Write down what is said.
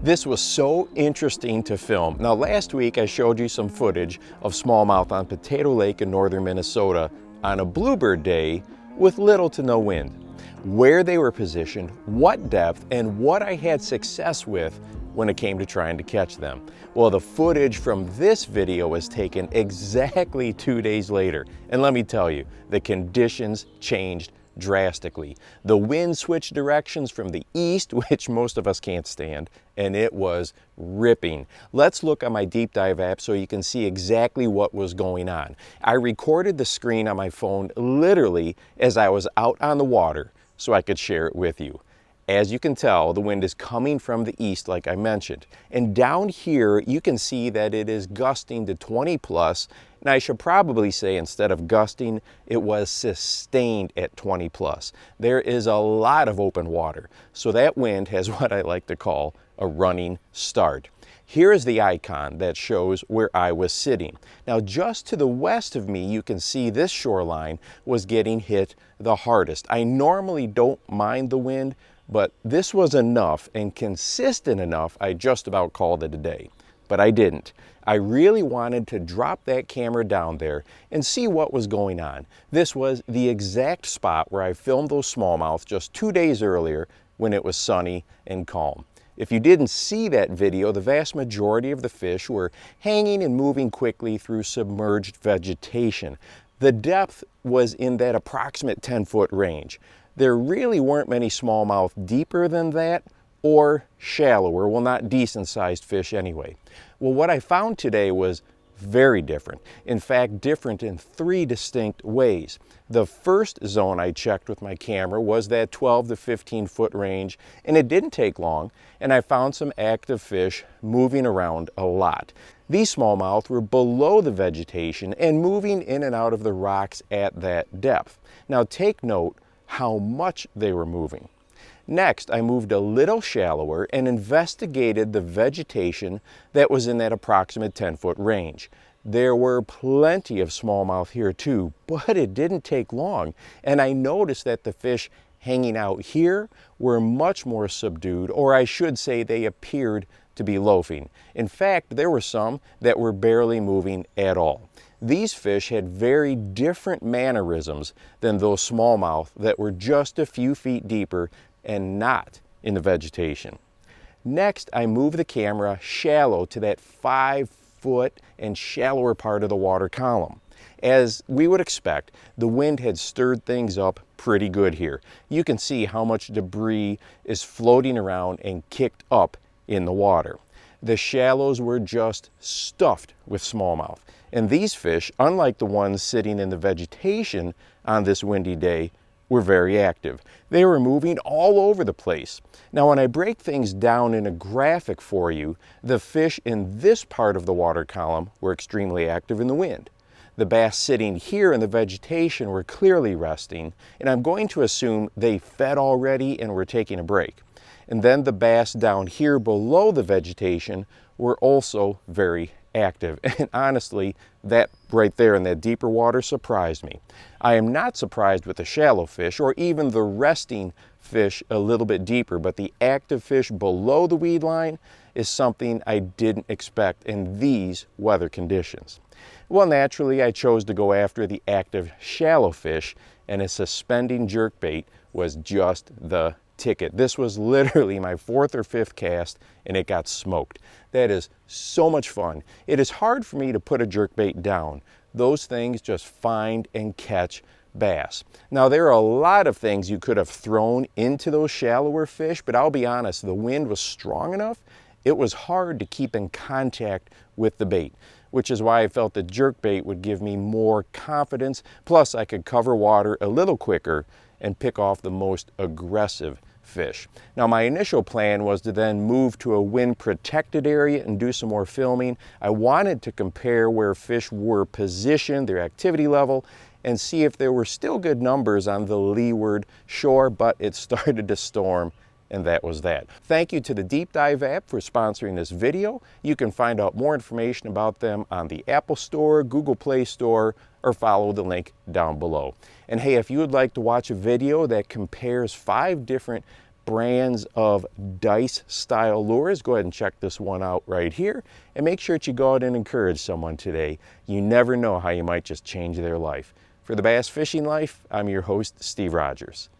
This was so interesting to film. Now last week I showed you some footage of smallmouth on Potato Lake in northern Minnesota on a bluebird day with little to no wind. Where they were positioned, what depth, and what I had success with when it came to trying to catch them. Well, the footage from this video was taken exactly 2 days later. And let me tell you, the conditions changed drastically. The wind switched directions from the east, which most of us can't stand, and it was ripping. Let's look at my deep dive app so you can see exactly what was going on. I recorded the screen on my phone literally as I was out on the water so I could share it with you. As you can tell, the wind is coming from the east, like I mentioned. And down here, you can see that it is gusting to 20 plus. And I should probably say, instead of gusting, it was sustained at 20 plus. There is a lot of open water. So that wind has what I like to call a running start. Here is the icon that shows where I was sitting. Now, just to the west of me, you can see this shoreline was getting hit the hardest. I normally don't mind the wind, but this was enough and consistent enough, I just about called it a day. But I didn't. I really wanted to drop that camera down there and see what was going on. This was the exact spot where I filmed those smallmouth just 2 days earlier when it was sunny and calm. If you didn't see that video, the vast majority of the fish were hanging and moving quickly through submerged vegetation. The depth was in that approximate 10-foot range. There really weren't many smallmouth deeper than that or shallower, well, not decent-sized fish anyway. Well, what I found today was very different. In fact, different in 3 distinct ways. The first zone I checked with my camera was that 12 to 15 foot range, and it didn't take long, and I found some active fish moving around a lot. These smallmouth were below the vegetation and moving in and out of the rocks at that depth. Now take note how much they were moving. Next, I moved a little shallower and investigated the vegetation that was in that approximate 10-foot range. There were plenty of smallmouth here too, but it didn't take long, and I noticed that the fish hanging out here were much more subdued, or I should say they appeared to be loafing. In fact, there were some that were barely moving at all. These fish had very different mannerisms than those smallmouth that were just a few feet deeper and not in the vegetation. Next, I moved the camera shallow to that 5-foot and shallower part of the water column. As we would expect, the wind had stirred things up pretty good here. You can see how much debris is floating around and kicked up in the water. The shallows were just stuffed with smallmouth. And these fish, unlike the ones sitting in the vegetation on this windy day, were very active. They were moving all over the place. Now, when I break things down in a graphic for you, the fish in this part of the water column were extremely active in the wind. The bass sitting here in the vegetation were clearly resting, and I'm going to assume they fed already and were taking a break. And then the bass down here below the vegetation were also very active. And honestly, that right there in that deeper water surprised me. I am not surprised with the shallow fish or even the resting fish a little bit deeper, but the active fish below the weed line is something I didn't expect in these weather conditions. Well, naturally, I chose to go after the active shallow fish, and a suspending jerkbait was just the ticket. This was literally my 4th or 5th cast, and it got smoked. That is so much fun. It is hard for me to put a jerkbait down. Those things just find and catch bass. Now, there are a lot of things you could have thrown into those shallower fish, but I'll be honest, the wind was strong enough, it was hard to keep in contact with the bait, which is why I felt the jerkbait would give me more confidence, plus I could cover water a little quicker and pick off the most aggressive fish. Now, my initial plan was to then move to a wind protected area and do some more filming. I wanted to compare where fish were positioned, their activity level, and see if there were still good numbers on the leeward shore, but it started to storm, and that was that. Thank you to the Deep Dive app for sponsoring this video. You can find out more information about them on the Apple Store, Google Play Store, or follow the link down below. And hey, if you would like to watch a video that compares 5 different brands of dice style lures. Go ahead and check this one out right here, and make sure that you go out and encourage someone today. You never know how you might just change their life. For the Bass Fishing Life, I'm your host, Steve Rogers.